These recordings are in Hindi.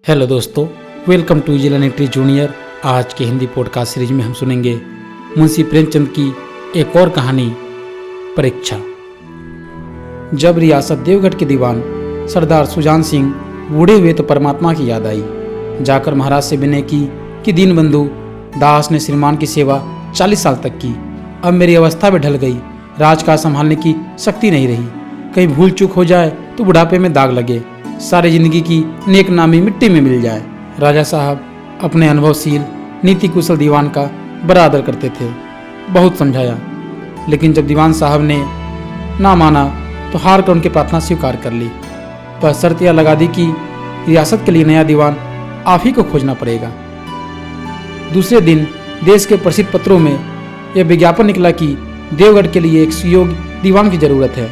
हेलो दोस्तों, वेलकम टू जिला नेट्री जूनियर। आज के हिंदी पॉडकास्ट सीरीज में हम सुनेंगे मुंशी प्रेमचंद की एक और कहानी, परीक्षा। जब रियासत देवगढ़ के दीवान सरदार सुजान सिंह बूढ़े हुए तो परमात्मा की याद आई। जाकर महाराज से विनय की कि दीनबंधु दास ने श्रीमान की सेवा 40 साल तक की। अब मेरी अवस्था भी ढल गई, राजकाज संभालने की शक्ति नहीं रही। कहीं भूल चूक हो जाए तो बुढ़ापे में दाग लगे, सारी जिंदगी की नेक नामी मिट्टी में मिल जाए। राजा साहब अपने अनुभवशील नीति कुशल दीवान का बड़ा आदर करते थे। बहुत समझाया, लेकिन जब दीवान साहब ने ना माना तो हार कर उनकी प्रार्थना स्वीकार कर ली। पर शर्त यह लगा दी कि रियासत के लिए नया दीवान आप ही को खोजना पड़ेगा। दूसरे दिन देश के प्रसिद्ध पत्रों में यह विज्ञापन निकला कि देवगढ़ के लिए एक सुयोग्य दीवान की जरूरत है।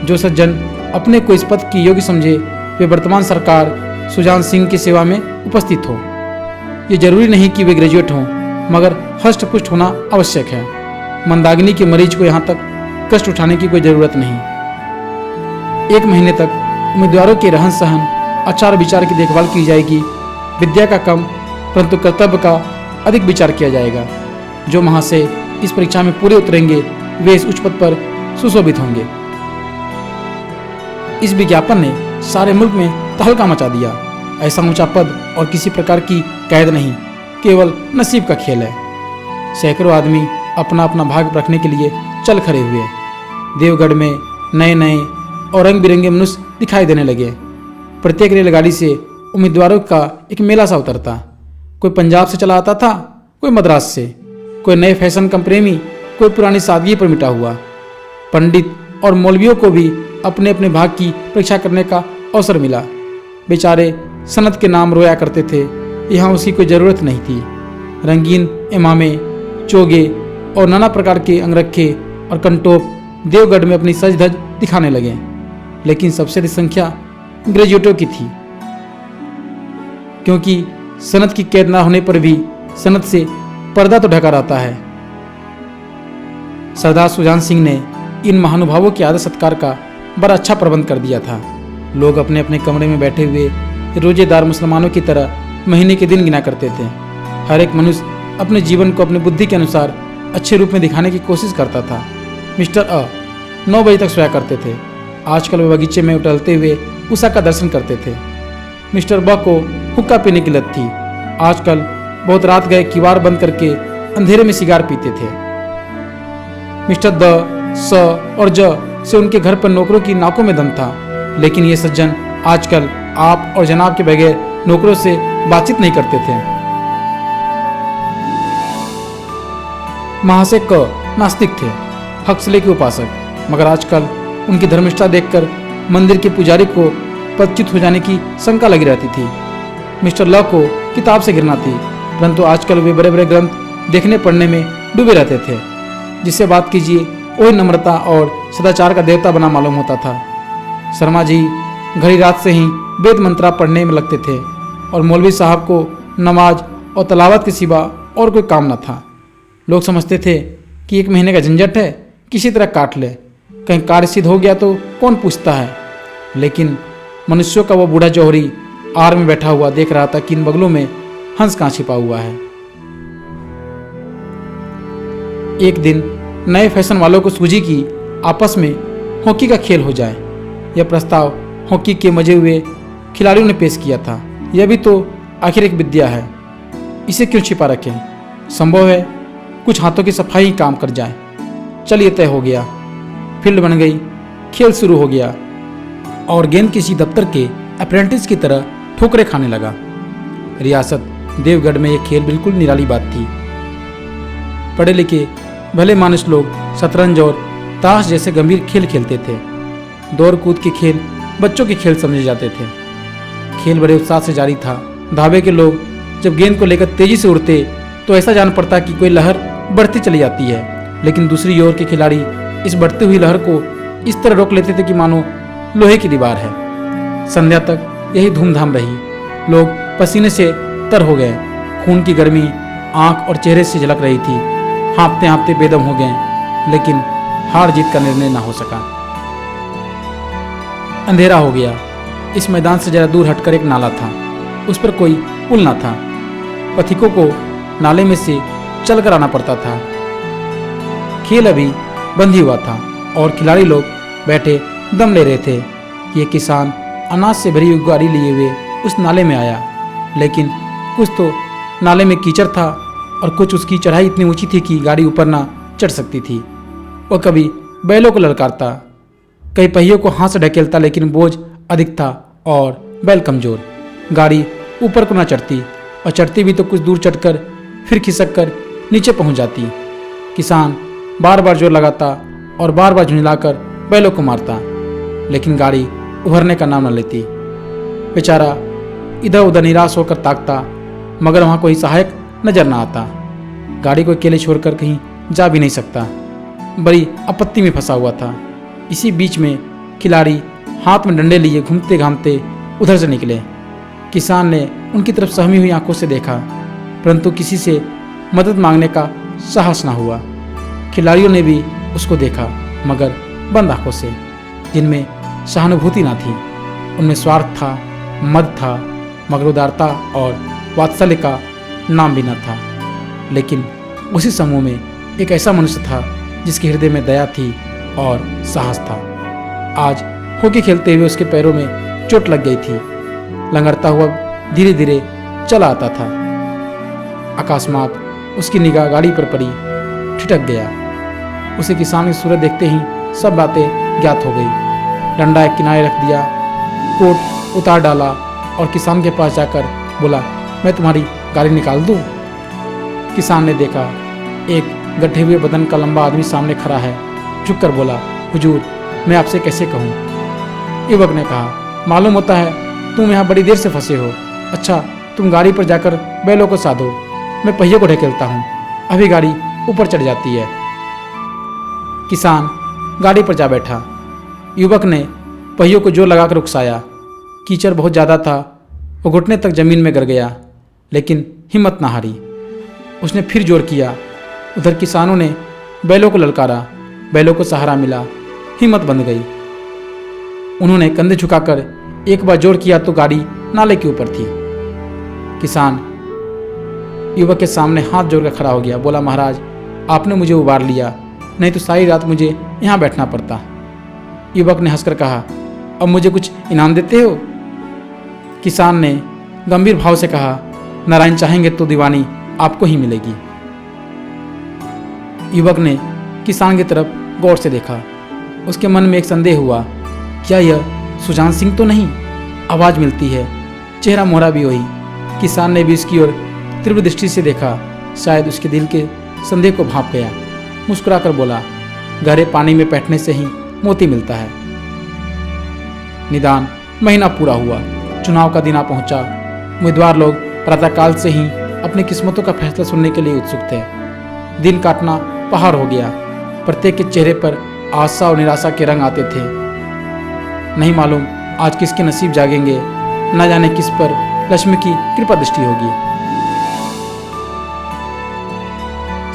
जो सज्जन अपने को इस पद की योग्य समझे वे वर्तमान सरकार सुजान सिंह की सेवा में उपस्थित हो। ये जरूरी नहीं कि वे ग्रेजुएट हों, मगर हष्ट पुष्ट होना आवश्यक है। मंदाग्नि के मरीज को यहाँ तक कष्ट उठाने की कोई जरूरत नहीं। 1 महीने तक उम्मीदवारों के रहन सहन, आचार विचार की देखभाल की जाएगी। विद्या का कम परंतु कर्तव्य का अधिक विचार किया जाएगा। जो वहाँ से इस परीक्षा में पूरे उतरेंगे वे इस उच्च पद पर सुशोभित होंगे। इस विज्ञापन ने सारे मुल्क में तहलका मचा दिया। ऐसा ऊंचा पद और किसी प्रकार की कैद नहीं, केवल नसीब का खेल है। सैकड़ों आदमी अपना अपना भाग्य रखने के लिए चल खड़े हुए। देवगढ़ में नए नए और रंग बिरंगे मनुष्य दिखाई देने लगे। प्रत्येक रेलगाड़ी से उम्मीदवारों का एक मेला सा उतरता। कोई पंजाब से चला आता था, कोई मद्रास से, कोई नए फैशन का प्रेमी, कोई पुरानी सादगी पर मिटा हुआ। पंडित और मौलवियों को भी अपने अपने भाग की परीक्षा करने का अवसर मिला। बेचारे सनत के नाम रोया करते थे, यहाँ उसकी कोई ज़रूरत नहीं थी। रंगीन इमामे, चोगे और नाना प्रकार के अंगरखे और कंटोप देवगढ़ में अपनी सज धज दिखाने लगे। लेकिन सबसे अधिक संख्या ग्रेजुएटों की थी, क्योंकि सनत की कैद न होने पर भी सनत से पर्दा तो ढका रहता है। सरदार सुजान सिंह ने इन महानुभावों के आदर सत्कार का बड़ा अच्छा प्रबंध कर दिया था। लोग अपने अपने कमरे में बैठे हुए रोजेदार मुसलमानों की तरह महीने के दिन गिना करते थे। हर एक मनुष्य अपने जीवन को अपनी बुद्धि के अनुसार अच्छे रूप में दिखाने की कोशिश करता था। मिस्टर 9 बजे तक सोया करते थे। आजकल वे बगीचे में टहलते हुए उषा का दर्शन करते थे। मिस्टर ब को हुक्का पीने की लत थी। आजकल बहुत रात गए किवाड़ बंद करके अंधेरे में सिगार पीते थे। मिस्टर द, स और ज से उनके घर पर नौकरों की नाकों में दम था। लेकिन ये सज्जन आजकल आप और जनाब के बगैर नौकरों से बातचीत नहीं करते थे। महाशय क नास्तिक थे, हक्सले के उपासक, मगर आजकल उनकी धर्मिष्ठता देखकर मंदिर के पुजारी को पदच्युत हो जाने की शंका लगी रहती थी। मिस्टर ल को किताब से घृणा थी, परंतु आजकल वे बड़े बड़े ग्रंथ देखने पढ़ने में डूबे रहते थे। जिससे बात कीजिए वही नम्रता और सदाचार का देवता बना मालूम होता था। शर्मा जी घड़ी रात से ही वेद मंत्रा पढ़ने में लगते थे और मौलवी साहब को नमाज और तलावत के सिवा और कोई काम न था। लोग समझते थे कि 1 महीने का झंझट है, किसी तरह काट ले, कहीं कार्य सिद्ध हो गया तो कौन पूछता है। लेकिन मनुष्यों का वो बूढ़ा जौहरी आर में बैठा हुआ देख रहा था कि इन बगलों में हंस कहाँ छिपा हुआ है। एक दिन नए फैशन वालों को सूझी कि आपस में हॉकी का खेल हो जाए। यह प्रस्ताव हॉकी के मजे हुए खिलाड़ियों ने पेश किया था। यह भी तो आखिर एक विद्या है, इसे क्यों छिपा रखें। संभव है कुछ हाथों की सफाई ही काम कर जाए। चलिए तय हो गया। फील्ड बन गई, खेल शुरू हो गया और गेंद किसी दफ्तर के अप्रेंटिस की तरह ठोकरे खाने लगा। रियासत देवगढ़ में यह खेल बिल्कुल निराली बात थी। पढ़े लिखे भले मानुष लोग शतरंज और ताश जैसे गंभीर खेल खेलते थे। दौड़ कूद के खेल बच्चों के खेल समझे जाते थे। खेल बड़े उत्साह से जारी था। धाबे के लोग जब गेंद को लेकर तेजी से उड़ते तो ऐसा जान पड़ता कि कोई लहर बढ़ती चली जाती है, लेकिन दूसरी ओर के खिलाड़ी इस बढ़ती हुई लहर को इस तरह रोक लेते थे कि मानो लोहे की दीवार है। संध्या तक यही धूमधाम रही। लोग पसीने से तर हो गए। खून की गर्मी आंख और चेहरे से झलक रही थी। हाँफते हाँफते बेदम हो गए, लेकिन हार जीत का निर्णय ना हो सका। अंधेरा हो गया। इस मैदान से जरा दूर हटकर एक नाला था। उस पर कोई पुल न था। पथिकों को नाले में से चलकर आना पड़ता था। खेल अभी बंद ही हुआ था और खिलाड़ी लोग बैठे दम ले रहे थे। ये किसान अनाज से भरी हुई गाड़ी लिए हुए उस नाले में आया, लेकिन कुछ तो नाले में कीचड़ था और कुछ उसकी चढ़ाई इतनी ऊंची थी कि गाड़ी ऊपर ना चढ़ सकती थी। वह कभी बैलों को ललकारता, कई पहियों को हाथ से ढकेलता, लेकिन बोझ अधिक था और बैल कमजोर। गाड़ी ऊपर को ना चढ़ती और चढ़ती भी तो कुछ दूर चढ़कर फिर खिसक कर नीचे पहुंच जाती। किसान बार बार जोर लगाता और बार बार झुंझलाकर बैलों को मारता, लेकिन गाड़ी उभरने का नाम न लेती। बेचारा इधर उधर निराश होकर ताकता, मगर वहाँ कोई सहायक नजर न आता। गाड़ी को अकेले छोड़कर कहीं जा भी नहीं सकता, बड़ी आपत्ति में फंसा हुआ था। इसी बीच में खिलाड़ी हाथ में डंडे लिए घूमते घामते उधर से निकले। किसान ने उनकी तरफ सहमी हुई आंखों से देखा, परंतु किसी से मदद मांगने का साहस न हुआ। खिलाड़ियों ने भी उसको देखा, मगर बंद आंखों से, जिनमें सहानुभूति न थी। उनमें स्वार्थ था, मद था, मगर उदारता और वात्सल्य का नाम भी न था। लेकिन उसी समूह में एक ऐसा मनुष्य था जिसके हृदय में दया थी और साहस था। आज हॉकी खेलते हुए उसके पैरों में चोट लग गई थी। लंगड़ता हुआ धीरे धीरे चला आता था। अकस्मात उसकी निगाह गाड़ी पर पड़ी, ठिठक गया। उसे किसान की सूरत देखते ही सब बातें ज्ञात हो गई। डंडा एक किनारे रख दिया, कोट उतार डाला और किसान के पास जाकर बोला, मैं तुम्हारी गाड़ी निकाल दूं? किसान ने देखा एक गड्ढे हुए बदन का लंबा आदमी सामने खड़ा है। झुककर बोला, हुजूर, मैं आपसे कैसे कहूँ? युवक ने कहा, मालूम होता है तुम यहाँ बड़ी देर से फंसे हो। अच्छा, तुम गाड़ी पर जाकर बैलों को साधो, मैं पहिए को ढकेलता हूँ, अभी गाड़ी ऊपर चढ़ जाती है। किसान गाड़ी पर जा बैठा। युवक ने पहियों को जोर लगाकर उकसाया। कीचड़ बहुत ज़्यादा था, वो घुटने तक जमीन में गिर गया, लेकिन हिम्मत ना हारी। उसने फिर जोर किया। उधर किसानों ने बैलों को ललकारा, बैलों को सहारा मिला, हिम्मत बंध गई। उन्होंने कंधे झुकाकर एक बार जोर किया तो गाड़ी नाले के ऊपर थी। किसान युवक के सामने हाथ जोड़कर खड़ा हो गया, बोला, महाराज, आपने मुझे उबार लिया, नहीं तो सारी रात मुझे यहाँ बैठना पड़ता। युवक ने हंसकर कहा, अब मुझे कुछ इनाम देते हो? किसान ने गंभीर भाव से कहा, नारायण चाहेंगे तो दीवानी आपको ही मिलेगी। युवक ने किसान की तरफ गौर से देखा। उसके मन में एक संदेह हुआ, क्या यह सुजान सिंह तो नहीं? आवाज मिलती है, चेहरा मोहरा भी वही। किसान ने भी इसकी ओर तीव्र दृष्टि से देखा, शायद उसके दिल के संदेह को भांप गया। मुस्कुराकर बोला, गहरे पानी में बैठने से ही मोती मिलता है। निदान महीना पूरा हुआ, चुनाव का दिन आ पहुंचा। उम्मीदवार लोग प्रातःकाल से ही अपनी किस्मतों का फैसला सुनने के लिए उत्सुक थे। दिन काटना पहाड़ हो गया। प्रत्येक के चेहरे पर आशा और निराशा के रंग आते थे। नहीं मालूम आज किसके नसीब जागेंगे, न जाने किस पर लक्ष्मी की कृपा दृष्टि होगी।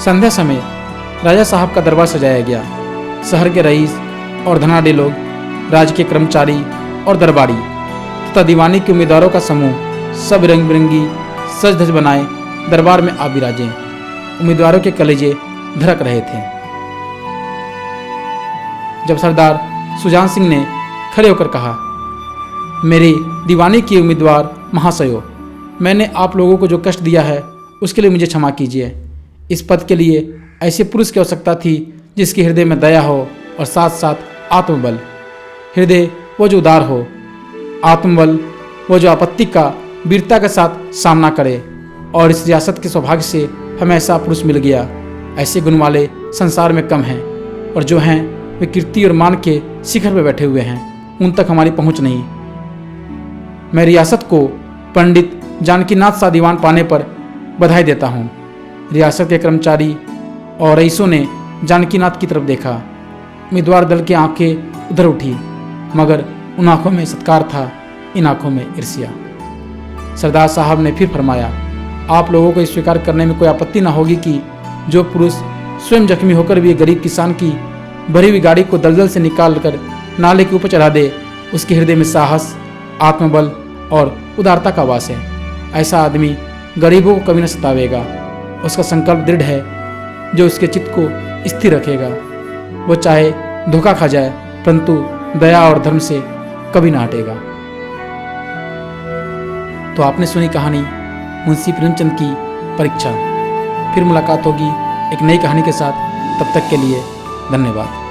संध्या समय राजा साहब का दरबार सजाया गया। शहर के रईस और धनाढ़ लोग, राज्य के कर्मचारी और दरबारी तथा दीवानी के उम्मीदवारों का समूह सब रंग बिरंगी सज धज बनाए दरबार में आ विराजे। उम्मीदवारों के कलेजे धड़क रहे थे। जब सरदार सुजान सिंह ने खड़े होकर कहा, मेरी दीवानी के उम्मीदवार महाशयो, मैंने आप लोगों को जो कष्ट दिया है उसके लिए मुझे क्षमा कीजिए। इस पद के लिए ऐसे पुरुष की आवश्यकता थी जिसके हृदय में दया हो और साथ साथ आत्मबल। हृदय वो जो उदार हो, आत्मबल वो जो आपत्ति का वीरता के साथ सामना करे। और इस रियासत के सौभाग्य से हमें ऐसा पुरुष मिल गया। ऐसे गुण वाले संसार में कम हैं, और जो हैं वे कीर्ति और मान के शिखर पर बैठे हुए हैं, उन तक हमारी पहुंच नहीं। मैं रियासत को पंडित जानकीनाथ सा दीवान पाने पर बधाई देता हूँ। रियासत के कर्मचारी और रईसों ने जानकीनाथ की तरफ देखा। उम्मीदवार दल की आंखें उधर उठी, मगर उन आंखों में सत्कार था, इन आंखों में ईर्ष्या। सरदार साहब ने फिर फरमाया, आप लोगों को स्वीकार करने में कोई आपत्ति न होगी कि जो पुरुष स्वयं जख्मी होकर भी गरीब किसान की भरी हुई गाड़ी को दलदल से निकाल कर नाले के ऊपर चढ़ा दे, उसके हृदय में साहस, आत्मबल और उदारता का वास है। ऐसा आदमी गरीबों को कभी न सतावेगा। उसका संकल्प दृढ़ है जो उसके चित्त को स्थिर रखेगा। वो चाहे धोखा खा जाए परंतु दया और धर्म से कभी ना हटेगा। तो आपने सुनी कहानी मुंशी प्रेमचंद की परीक्षा। फिर मुलाकात होगी एक नई कहानी के साथ। तब तक के लिए धन्यवाद।